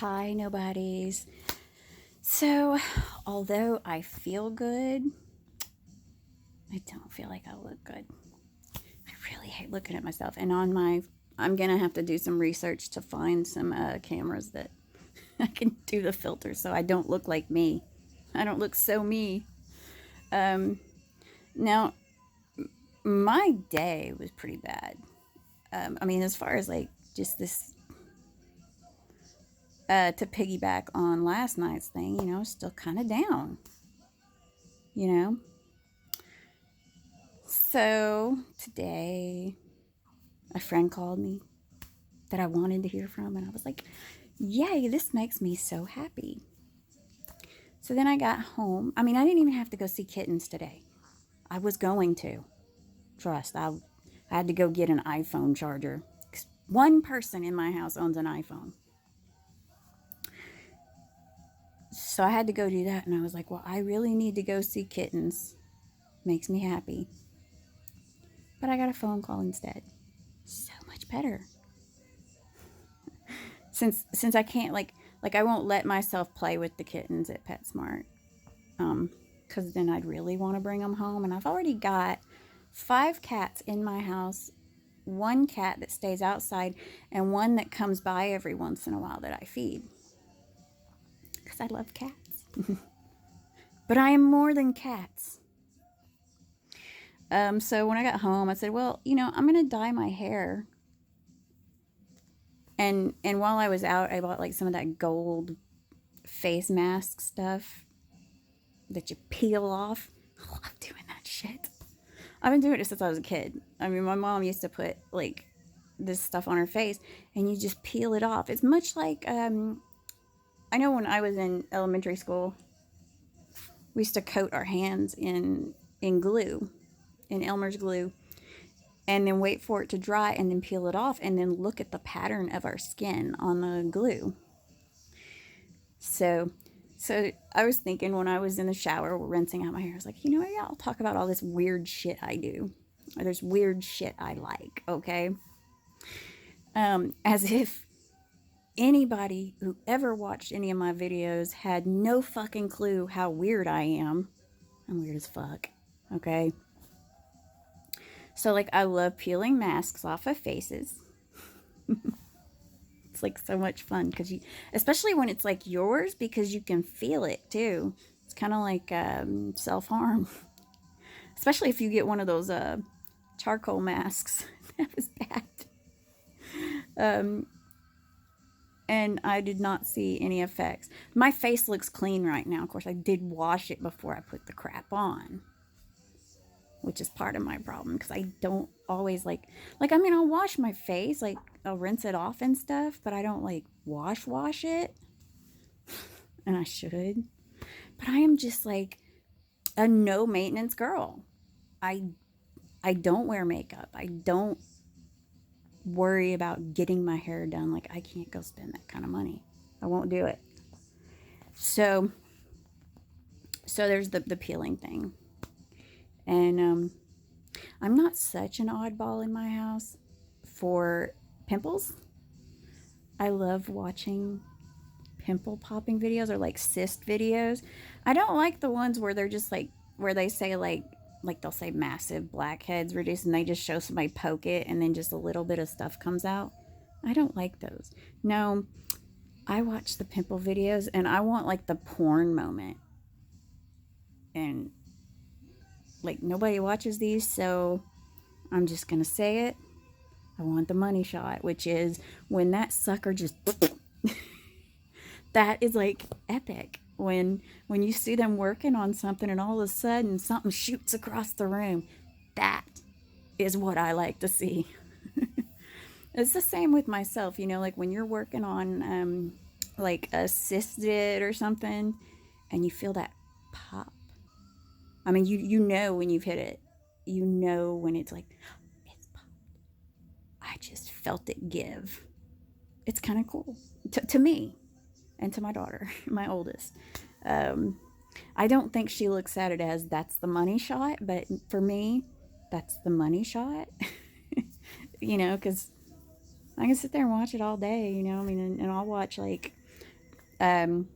Hi, nobodies. So, although I feel good, I don't feel like I look good. I really hate looking at myself. And I'm gonna have to do some research to find some cameras that I can do the filter so I don't look like me. I don't look so me. Um, Now, my day was pretty bad. As far as like just this to piggyback on last night's thing, still kind of down, you know. So today, a friend called me that I wanted to hear from, and I was like, yay, this makes me so happy. So then I got home. I didn't even have to go see kittens today. I was going to. Trust. I had to go get an iPhone charger. One person in my house owns an iPhone. So I had to go do that, and I was like, well, I really need to go see kittens. Makes me happy. But I got a phone call instead. So much better. Since I can't like I won't let myself play with the kittens at PetSmart, because then I'd really want to bring them home. And I've already got 5 cats in my house, one cat that stays outside, and one that comes by every once in a while that I feed, because I love cats. But I am more than cats. So when I got home, I said, well, I'm gonna dye my hair. And while I was out, I bought like some of that gold face mask stuff that you peel off. I love doing that shit. I've been doing it since I was a kid. My mom used to put like this stuff on her face, and you just peel it off. It's much like I know when I was in elementary school, we used to coat our hands in glue, in Elmer's glue, and then wait for it to dry, and then peel it off, and then look at the pattern of our skin on the glue. So I was thinking when I was in the shower rinsing out my hair, I was like, yeah, I'll talk about all this weird shit I do. Or there's weird shit I like, okay? As if anybody who ever watched any of my videos had no fucking clue how weird I am. I'm weird as fuck, okay? So, like, I love peeling masks off of faces. It's like so much fun because especially when it's like yours, because you can feel it too. It's kind of like self harm, especially if you get one of those charcoal masks. That was bad. Um, and I did not see any effects. My face looks clean right now. Of course, I did wash it before I put the crap on, which is part of my problem because I don't always I'll wash my face, like I'll rinse it off and stuff, but I don't like wash it, and I should. But I am just like a no maintenance girl. I I don't wear makeup. I don't worry about getting my hair done. Like, I can't go spend that kind of money. I won't do it. So there's the peeling thing. And I'm not such an oddball in my house for pimples. I love watching pimple popping videos, or like cyst videos. I don't like the ones where they're just like, where they say like they'll say massive blackheads reduced, and they just show somebody poke it and then just a little bit of stuff comes out. I don't like those. No, I watch the pimple videos, and I want like the porn moment. And like, nobody watches these, so I'm just gonna say it. I want the money shot, which is when that sucker just that is like epic. When you see them working on something and all of a sudden something shoots across the room. That is what I like to see. It's the same with myself, like when you're working on like a cyst or something, and you feel that pop. You know when you've hit it. You know when it's like, it's popped. I just felt it give. It's kind of cool to me and to my daughter, my oldest. I don't think she looks at it as that's the money shot, but for me, that's the money shot. Because I can sit there and watch it all day, and I'll watch like Um,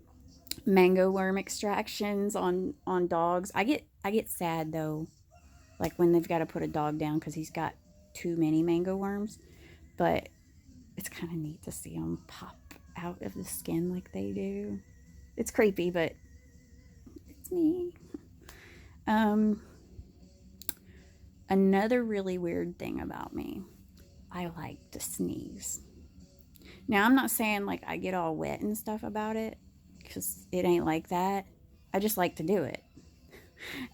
Mango worm extractions on dogs. I get sad though, like when they've got to put a dog down because he's got too many mango worms. But it's kind of neat to see them pop out of the skin like they do. It's creepy, but it's neat. Um, Another really weird thing about me, I like to sneeze. Now, I'm not saying like I get all wet and stuff about it because it ain't like that. I just like to do it.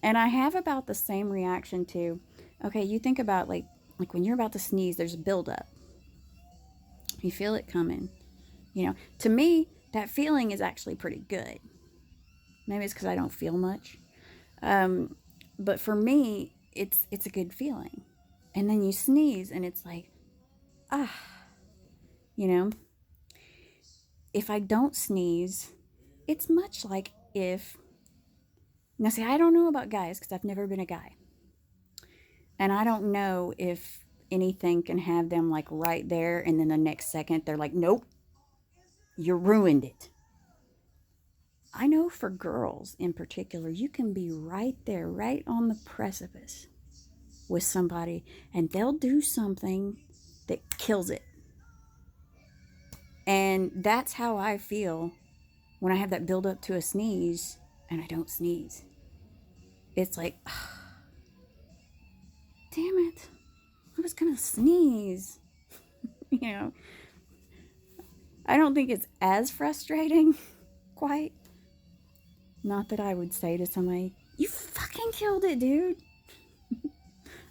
And I have about the same reaction to, okay, you think about like when you're about to sneeze, there's a buildup. You feel it coming. To me, that feeling is actually pretty good. Maybe it's because I don't feel much. Um, but for me, it's a good feeling. And then you sneeze, and it's like, ah, you know. If I don't sneeze, it's much like if. Now, see, I don't know about guys because I've never been a guy, and I don't know if anything can have them like right there, and then the next second they're like, nope, you ruined it. I know for girls in particular, you can be right there, right on the precipice with somebody, and they'll do something that kills it. And that's how I feel when I have that build up to a sneeze and I don't sneeze. It's like, oh, damn it, I was gonna sneeze. you know, I don't think it's as frustrating, quite. Not that I would say to somebody, you fucking killed it, dude.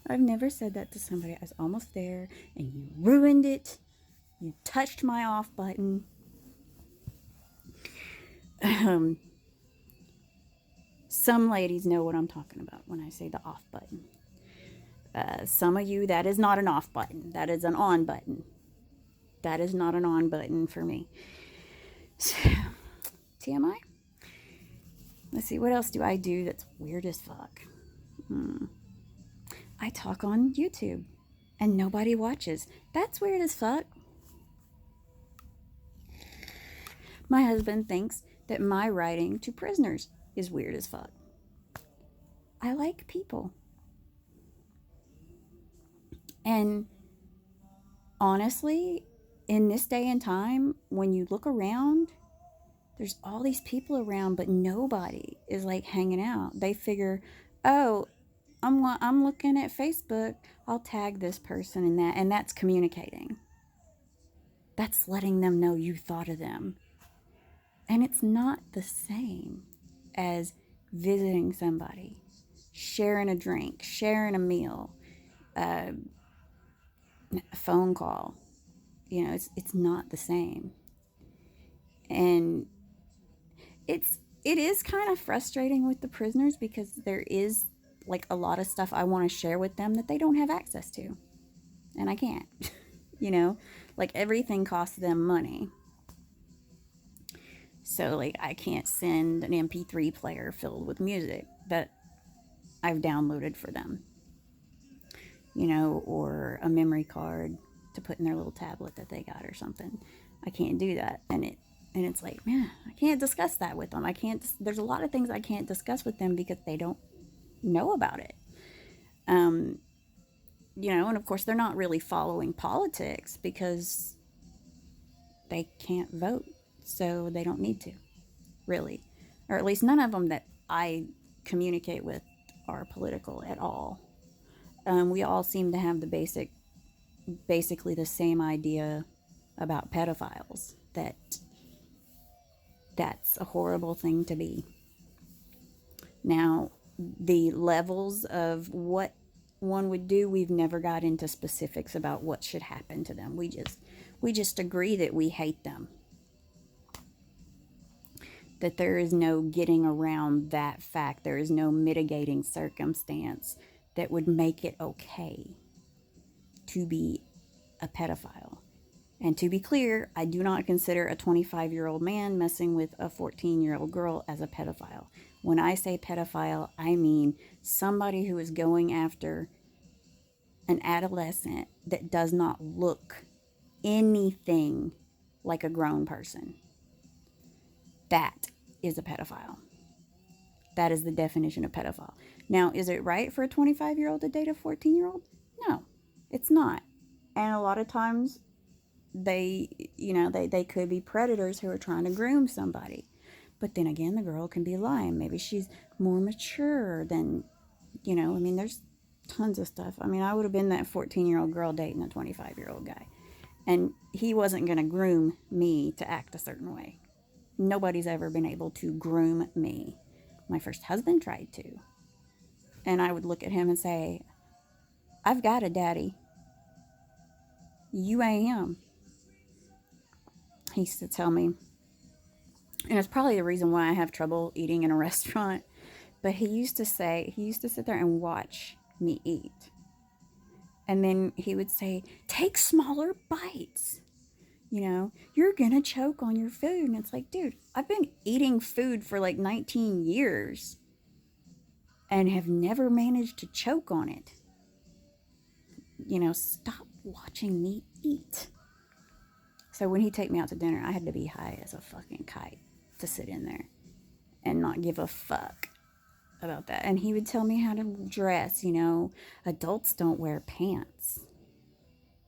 I've never said that to somebody. I was almost there and you ruined it. You touched my off button. Um, some ladies know what I'm talking about when I say the off button. Some of you, that is not an off button. That is an on button. That is not an on button for me. So, TMI? Let's see, what else do I do that's weird as fuck? I talk on YouTube and nobody watches. That's weird as fuck. My husband thinks that my writing to prisoners is weird as fuck. I like people. And honestly, in this day and time, when you look around, there's all these people around, but nobody is like hanging out. They figure, oh, I'm looking at Facebook. I'll tag this person in that, and that's communicating. That's letting them know you thought of them. And it's not the same as visiting somebody, sharing a drink, sharing a meal, a phone call. It's not the same. And it is kind of frustrating with the prisoners because there is like a lot of stuff I want to share with them that they don't have access to. And I can't. Like everything costs them money. So like I can't send an MP3 player filled with music that I've downloaded for them. Or a memory card to put in their little tablet that they got or something. I can't do that. And it's like, man, I can't discuss that with them. There's a lot of things I can't discuss with them because they don't know about it. And of course they're not really following politics because they can't vote. So they don't need to, really. Or at least none of them that I communicate with are political at all. We all seem to have basically the same idea about pedophiles, that's a horrible thing to be. Now, the levels of what one would do, we've never got into specifics about what should happen to them. We just agree that we hate them. That there is no getting around that fact. There is no mitigating circumstance that would make it okay to be a pedophile. And to be clear, I do not consider a 25-year-old man messing with a 14-year-old girl as a pedophile. When I say pedophile, I mean somebody who is going after an adolescent that does not look anything like a grown person. That is a pedophile. That is the definition of pedophile. Now, is it right for a 25-year-old to date a 14-year-old? No, it's not. And a lot of times they could be predators who are trying to groom somebody. But then again, the girl can be lying. Maybe she's more mature than, there's tons of stuff. I mean, I would have been that 14-year-old girl dating a 25-year-old guy. And he wasn't going to groom me to act a certain way. Nobody's ever been able to groom me. My first husband tried to. And I would look at him and say, I've got a daddy. You ain't him. He used to tell me, and it's probably the reason why I have trouble eating in a restaurant, but he used to sit there and watch me eat. And then he would say, take smaller bites. You're going to choke on your food. And it's like, dude, I've been eating food for like 19 years and have never managed to choke on it. Stop watching me eat. So when he'd take me out to dinner, I had to be high as a fucking kite to sit in there and not give a fuck about that. And he would tell me how to dress. Adults don't wear pants.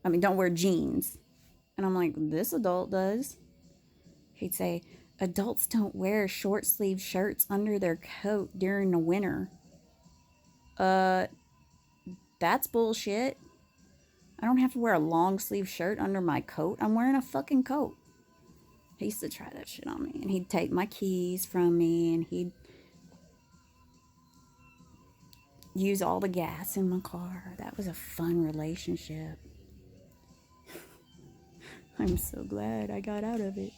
Don't wear jeans. And I'm like, this adult does. He'd say, adults don't wear short sleeve shirts under their coat during the winter. That's bullshit. I don't have to wear a long sleeve shirt under my coat. I'm wearing a fucking coat. He used to try that shit on me. And he'd take my keys from me. And he'd use all the gas in my car. That was a fun relationship. I'm so glad I got out of it.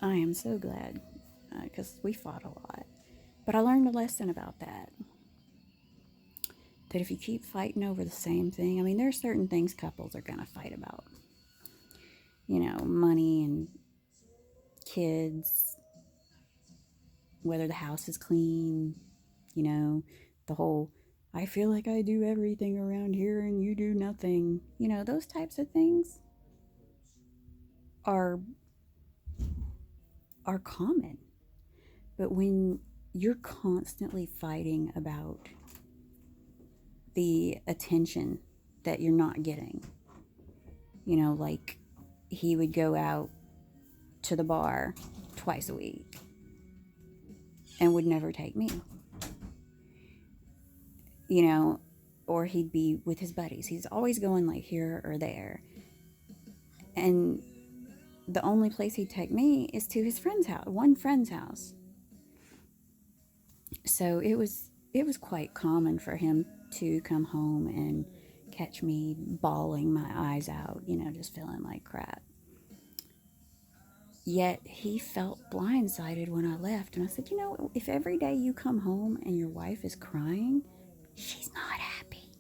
I am so glad. Because we fought a lot. But I learned a lesson about that. That if you keep fighting over the same thing, there are certain things couples are going to fight about. Money and kids, whether the house is clean, the whole, I feel like I do everything around here and you do nothing. Those types of things are common. But when you're constantly fighting about the attention that you're not getting, like he would go out to the bar twice a week and would never take me. Or he'd be with his buddies. He's always going like here or there. And the only place he'd take me is to his friend's house, one friend's house. So it was quite common for him to come home and catch me bawling my eyes out, just feeling like crap. Yet he felt blindsided when I left. And I said, if every day you come home and your wife is crying, she's not happy.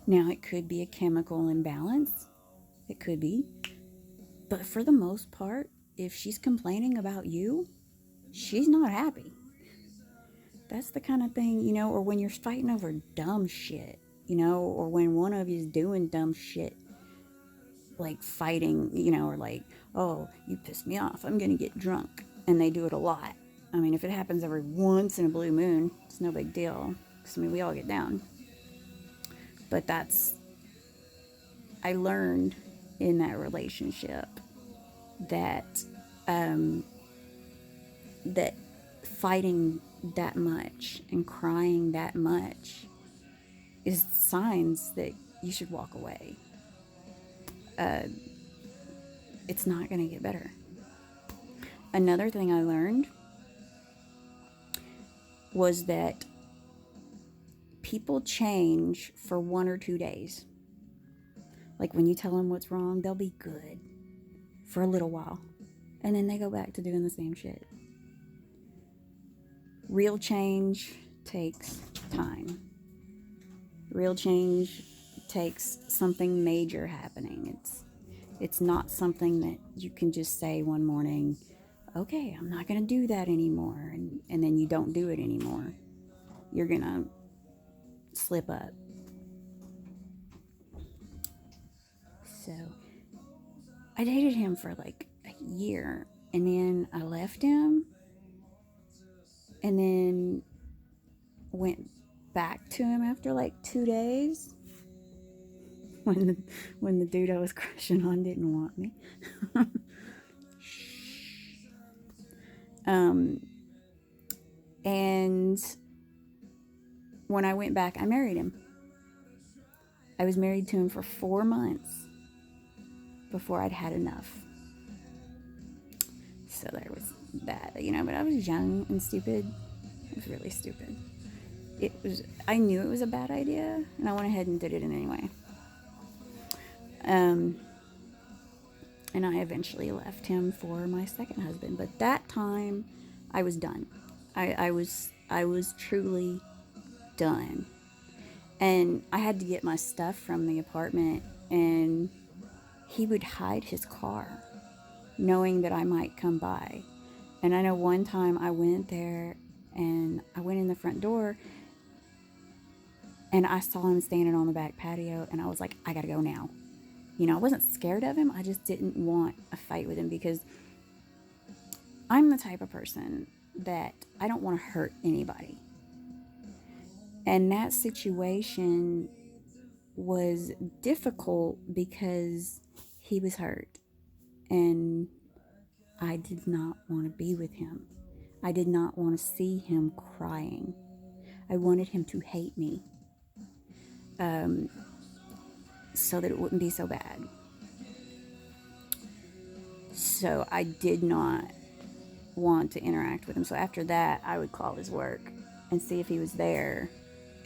Now, it could be a chemical imbalance. It could be. But for the most part, if she's complaining about you, she's not happy. That's the kind of thing, or when you're fighting over dumb shit, or when one of you is doing dumb shit, like fighting, or like, oh, you pissed me off, I'm going to get drunk. And they do it a lot. If it happens every once in a blue moon, it's no big deal. Because, we all get down. But I learned in that relationship that, that fighting that much and crying that much is signs that you should walk away. It's not going to get better. Another thing I learned was that people change for 1 or 2 days. Like when you tell them what's wrong, they'll be good for a little while. And then they go back to doing the same shit. Real change takes time. Real change takes something major happening. It's not something that you can just say one morning, okay, I'm not going to do that anymore. And then you don't do it anymore. You're going to slip up. So I dated him for like a year. And then I left him and then went back to him after like 2 days when the dude I was crushing on didn't want me. And when I went back, I married him. I was married to him for 4 months before I'd had enough. So there was that, but I was young and stupid. I was really stupid. I knew it was a bad idea, and I went ahead and did it anyway. And I eventually left him for my second husband. But that time, I was done. I was truly done. And I had to get my stuff from the apartment, and he would hide his car, knowing that I might come by. And I know one time I went there, and I went in the front door, and I saw him standing on the back patio, and I was like, I gotta go now. I wasn't scared of him. I just didn't want a fight with him because I'm the type of person that I don't want to hurt anybody. And that situation was difficult because he was hurt and I did not want to be with him. I did not want to see him crying. I wanted him to hate me. So that it wouldn't be so bad. So I did not want to interact with him. So after that, I would call his work and see if he was there.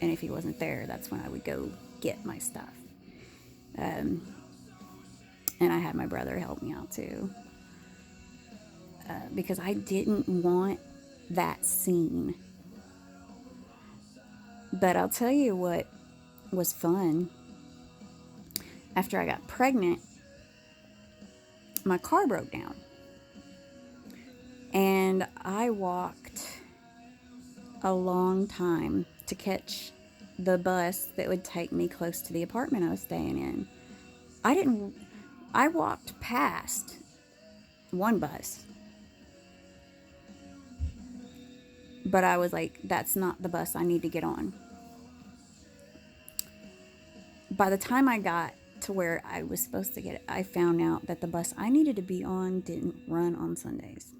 And if he wasn't there, that's when I would go get my stuff. And I had my brother help me out too. Because I didn't want that scene. But I'll tell you what was fun. After I got pregnant, my car broke down. And I walked a long time to catch the bus that would take me close to the apartment I was staying in. I walked past one bus. But I was like, that's not the bus I need to get on. By the time I got to where I was supposed to get it, I found out that the bus I needed to be on didn't run on Sundays.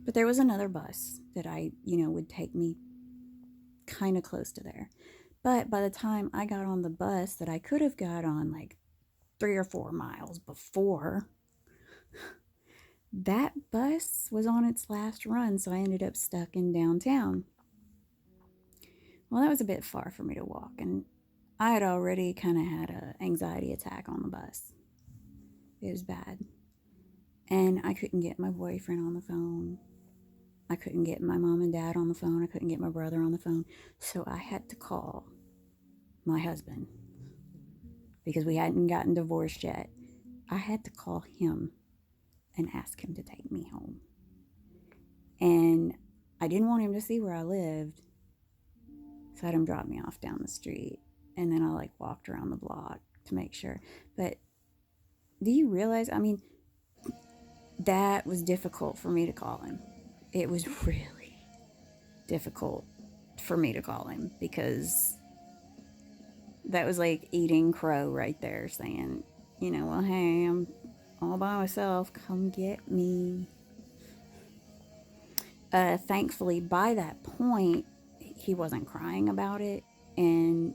But there was another bus that would take me kind of close to there. But by the time I got on the bus that I could have got on like 3 or 4 miles before, that bus was on its last run, so I ended up stuck in downtown. Well, that was a bit far for me to walk, and I had already kind of had an anxiety attack on the bus. It was bad. And I couldn't get my boyfriend on the phone. I couldn't get my mom and dad on the phone. I couldn't get my brother on the phone. So I had to call my husband because we hadn't gotten divorced yet. I had to call him and ask him to take me home. And I didn't want him to see where I lived, so I had him drop me off down the street. And then I walked around the block to make sure. But do you realize, that was difficult for me to call him. It was really difficult for me to call him because that was like eating crow right there, saying, well, hey, I'm all by myself. Come get me. Thankfully, by that point, he wasn't crying about it, and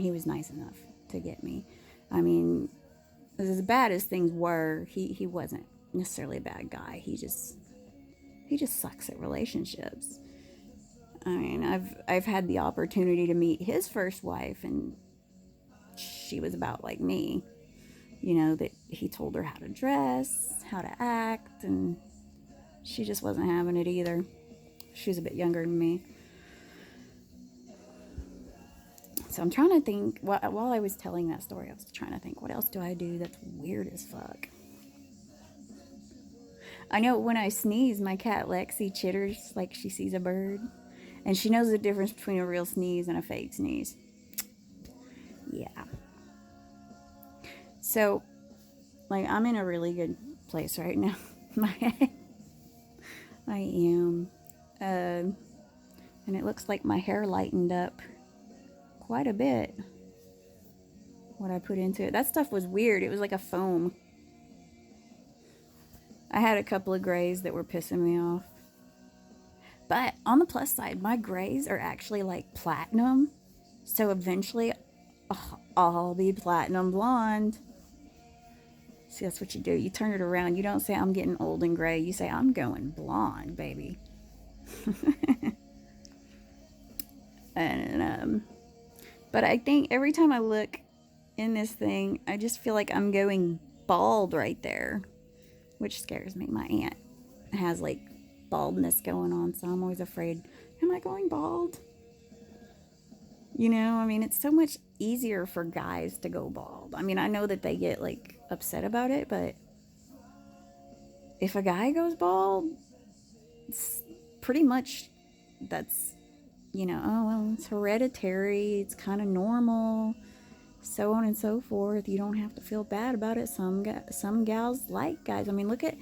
he was nice enough to get me. As bad as things were, he wasn't necessarily a bad guy. He just sucks at relationships. I've had the opportunity to meet his first wife, and she was about like me. That he told her how to dress, how to act, and she just wasn't having it either. She was a bit younger than me. So I'm trying to think, while I was telling that story, I was trying to think, what else do I do that's weird as fuck? I know when I sneeze, my cat Lexi chitters like she sees a bird. And she knows the difference between a real sneeze and a fake sneeze. Yeah. So, I'm in a really good place right now. My head. I am. And it looks like my hair lightened up quite a bit. What I put into it. That stuff was weird. It was like a foam. I had a couple of grays that were pissing me off. But on the plus side, my grays are actually like platinum. So eventually I'll be platinum blonde. See, that's what you do. You turn it around. You don't say, I'm getting old and gray. You say, I'm going blonde, baby. And, but I think every time I look in this thing, I just feel like I'm going bald right there, which scares me. My aunt has like baldness going on, so I'm always afraid, am I going bald? You know, I mean, it's so much easier for guys to go bald. I mean, I know that they get like upset about it, but if a guy goes bald, it's pretty much that's, you know, oh, well, it's hereditary, it's kind of normal, so on and so forth. You don't have to feel bad about it. Some gals like guys. I mean, look at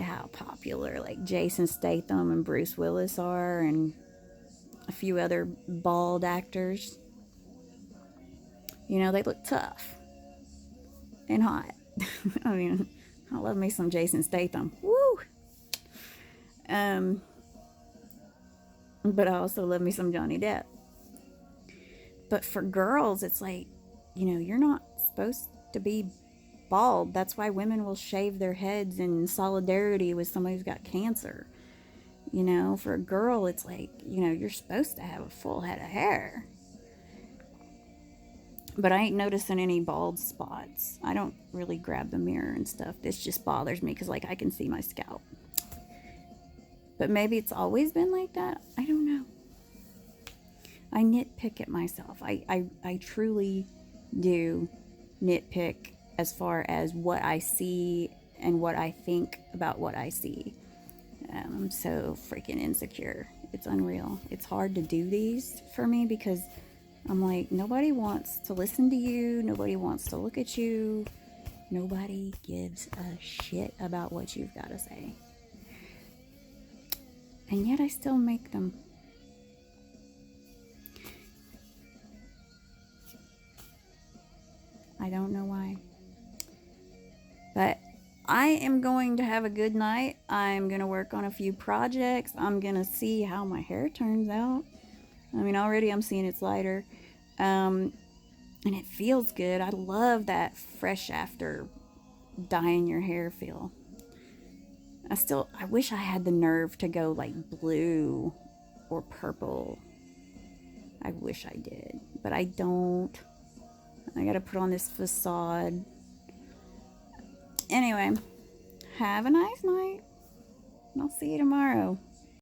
how popular like Jason Statham and Bruce Willis are, and a few other bald actors. You know, they look tough and hot. I mean, I love me some Jason Statham. Woo! But I also love me some Johnny Depp. But for girls, it's like, you know, you're not supposed to be bald. That's why women will shave their heads in solidarity with somebody who's got cancer. You know, for a girl, it's like, you know, you're supposed to have a full head of hair. But I ain't noticing any bald spots. I don't really grab the mirror and stuff. This just bothers me because, like, I can see my scalp. But maybe it's always been like that. I don't know. I nitpick at myself. I truly do nitpick as far as what I see and what I think about what I see. I'm so freaking insecure. It's unreal. It's hard to do these for me because I'm like, nobody wants to listen to you. Nobody wants to look at you. Nobody gives a shit about what you've got to say. And yet I still make them. I don't know why. But I am going to have a good night. I'm going to work on a few projects. I'm going to see how my hair turns out. I mean, already I'm seeing it's lighter. And it feels good. I love that fresh after dyeing your hair feel. I wish I had the nerve to go like blue or purple. I wish I did, but I don't. I gotta put on this facade. Anyway, have a nice night. I'll see you tomorrow.